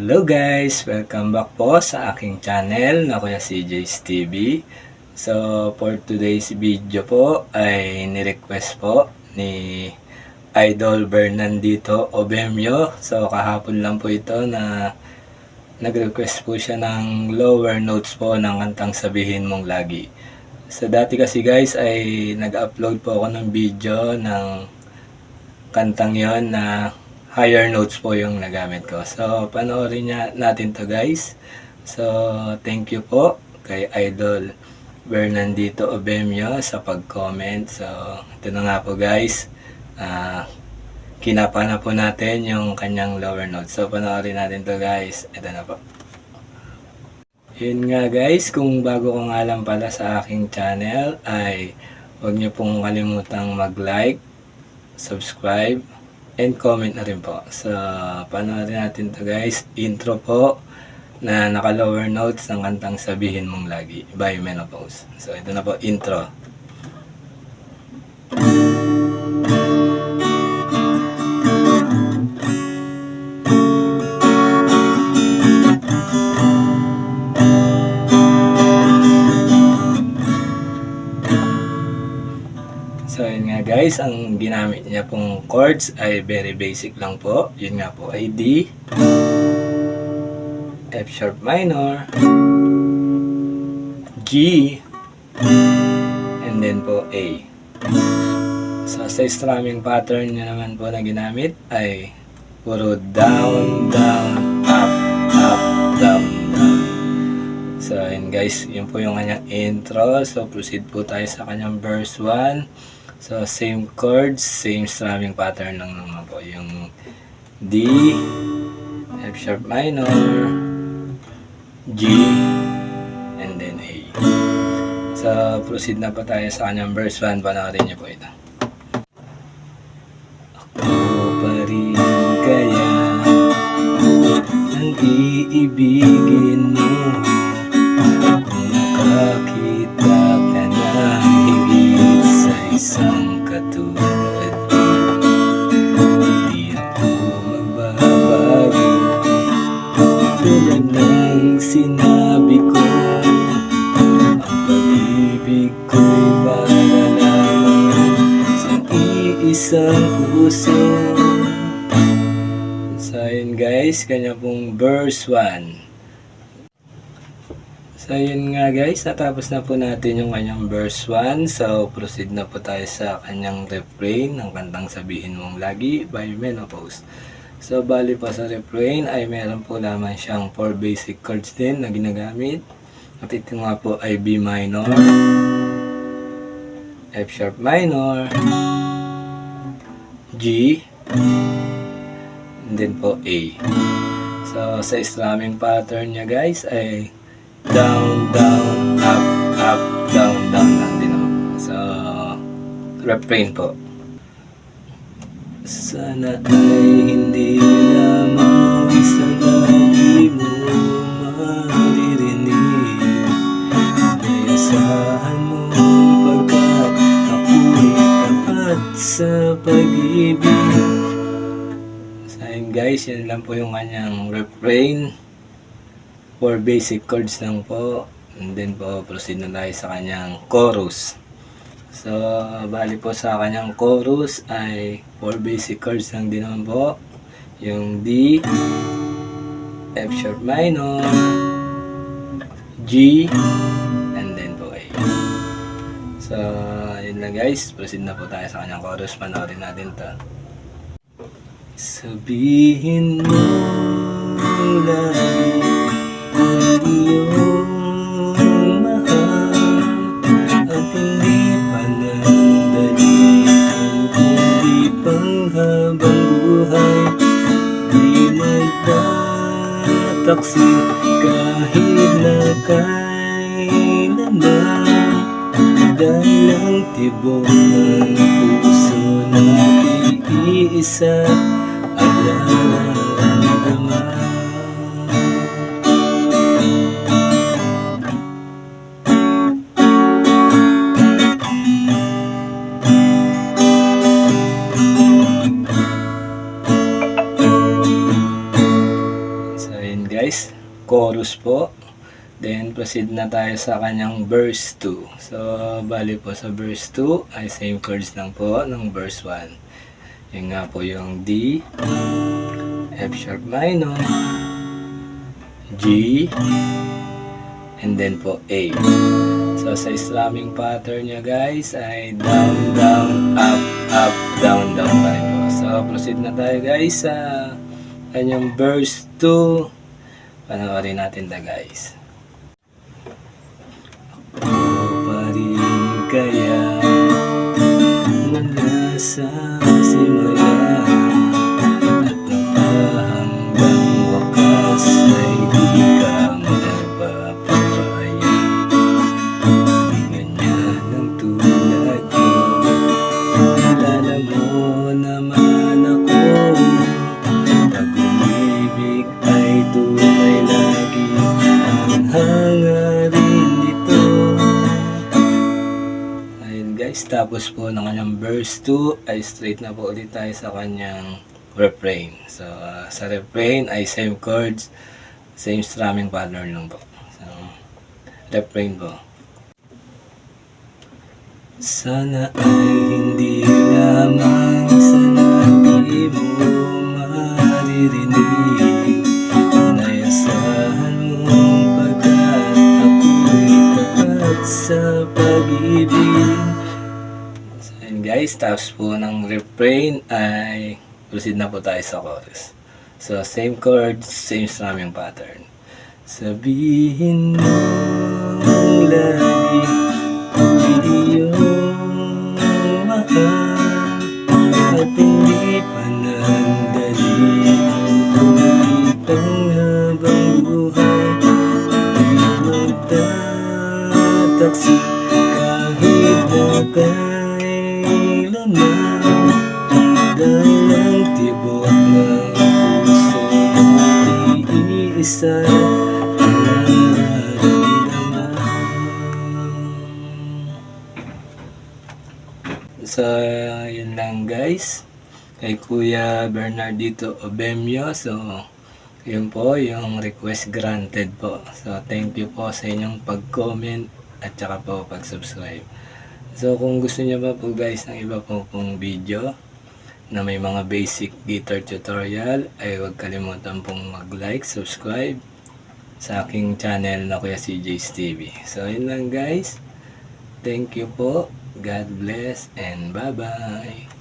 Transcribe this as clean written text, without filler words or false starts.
Hello guys! Welcome back po sa aking channel na Kuya CJ's TV. So, for today's video po ay nirequest po ni Idol Bernandito Obemio. So, kahapon lang po ito na nag-request po siya ng lower notes po ng kantang Sabihin Mong Lagi. So, dati kasi guys ay nag-upload po ako ng video ng kantang yon na higher notes po yung nagamit ko. So, panoorin natin to guys. So, thank you po kay Idol Bernandito Obemio sa pag-comment. So, ito na nga po guys. Kinapa na po natin yung kanyang lower notes. So, panoorin natin to guys. Ito na po. Yun nga guys, kung bago ko nga lang pala sa aking channel ay huwag niyo pong kalimutang mag-like, subscribe, and comment na rin po. So, panoorin natin to guys. Intro po na naka-lower notes ng kantang Sabihin Mong Lagi by Menopause. So, ito na po, intro. So, yun nga guys, ang ginamit niya pong chords ay very basic lang po. Yun nga po ay D, F sharp minor, G, and then po A. So, sa strumming pattern niya naman po na ginamit ay puro down, down, up, up, down, down. So, yun guys, yun po yung kanyang intro. So, proceed po tayo sa kanyang verse 1. So, same chords, same strumming pattern lang naman po. Yung D, F sharp minor, G, and then A. So, proceed na po tayo sa kanyang verse 1. Panoorin niyo po ito. Ako pa rin kaya ang iibigin mo kung nakakita ka na higit sa isang katulad mo. Di ako magbabago tulad ng sinabi ko. Ang pag-ibig ko'y para lamang sa iisang puso. So yun guys, kanya pong verse 1. So yun nga guys, natapos na po natin yung kanyang verse 1. So proceed na po tayo sa kanyang refrain ng kantang Sabihin Mong Lagi by Menopause. So bali pa sa refrain ay meron po naman siyang 4 basic chords din na ginagamit. At ito nga po ay B minor, F sharp minor, G, and then po A. So sa strumming pattern niya guys ay down, down, up, up, down, down lang din naman. So, refrain po. Sana ay hindi lamang sa labi mo maririnig. Nayasahan mo pagkat ako'y tapat sa pag-ibig. So, yun guys, yun lang po yung kanyang refrain. 4 basic chords lang po. And then po, proceed na tayo sa kanyang chorus. So, bali po sa kanyang chorus ay 4 basic chords lang din naman po. Yung D, F sharp minor, G, and then po A. So, yun lang guys. Proceed na po tayo sa kanyang chorus. Panoorin natin to. Sabihin mo lagi iyong mahal at hindi panandalian kundi panghabang buhay. Di magtataksil kahit na kailanman, dahil ang tibok ng puso na iisa ang nararamdaman. chorus po. Then, proceed na tayo sa kanyang verse 2. So, bali po sa verse 2 ay same chords lang po ng verse 1. Yun nga po yung D, F sharp minor, G, and then po A. So, sa strumming pattern niya guys ay down, down, up, up, down, down pa rin po. So, proceed na tayo guys sa kanyang verse 2. Panoorin natin na guys. Ako pa rin kaya mula sa simula at hanggang wakas ay di ka magpapapaya. Di ganyan ang tulad ko. Alala mo naman ako, pag umibig ay tunay lagi ang hangarin dito. Ayun guys, tapos po ng kanyang verse 2 ay straight na po ulit tayo sa kanyang refrain. So, sa refrain ay same chords, same strumming pattern lang po. So, refrain po. Sana ay hindi lamang sa lagi mo maririnig, nayasahan mong pagkat ako'y tapat sa pag-ibig. So, yun guys, tapos po ng refrain ay proceed na po tayo sa chorus. So, same chords, same strumming pattern. Sabihin mo lagi iyong mahal at hindi panandali ang tuwid ang habang buhay. Di magtataksi kahit na kailanman, dahil ang tibok ng puso mo'y iisa ang nararamdaman. So, yun lang guys. Kay Kuya Bernardito Obemio. So, yun po yung request granted po. So, thank you po sa inyong pag-comment at saka po pag-subscribe. So, kung gusto niyo pa po guys ng iba po pong video na may mga basic guitar tutorial, ay huwag kalimutan pong mag-like, subscribe sa aking channel na Kuya CJ's TV. So, yun lang guys. Thank you po. God bless and bye-bye.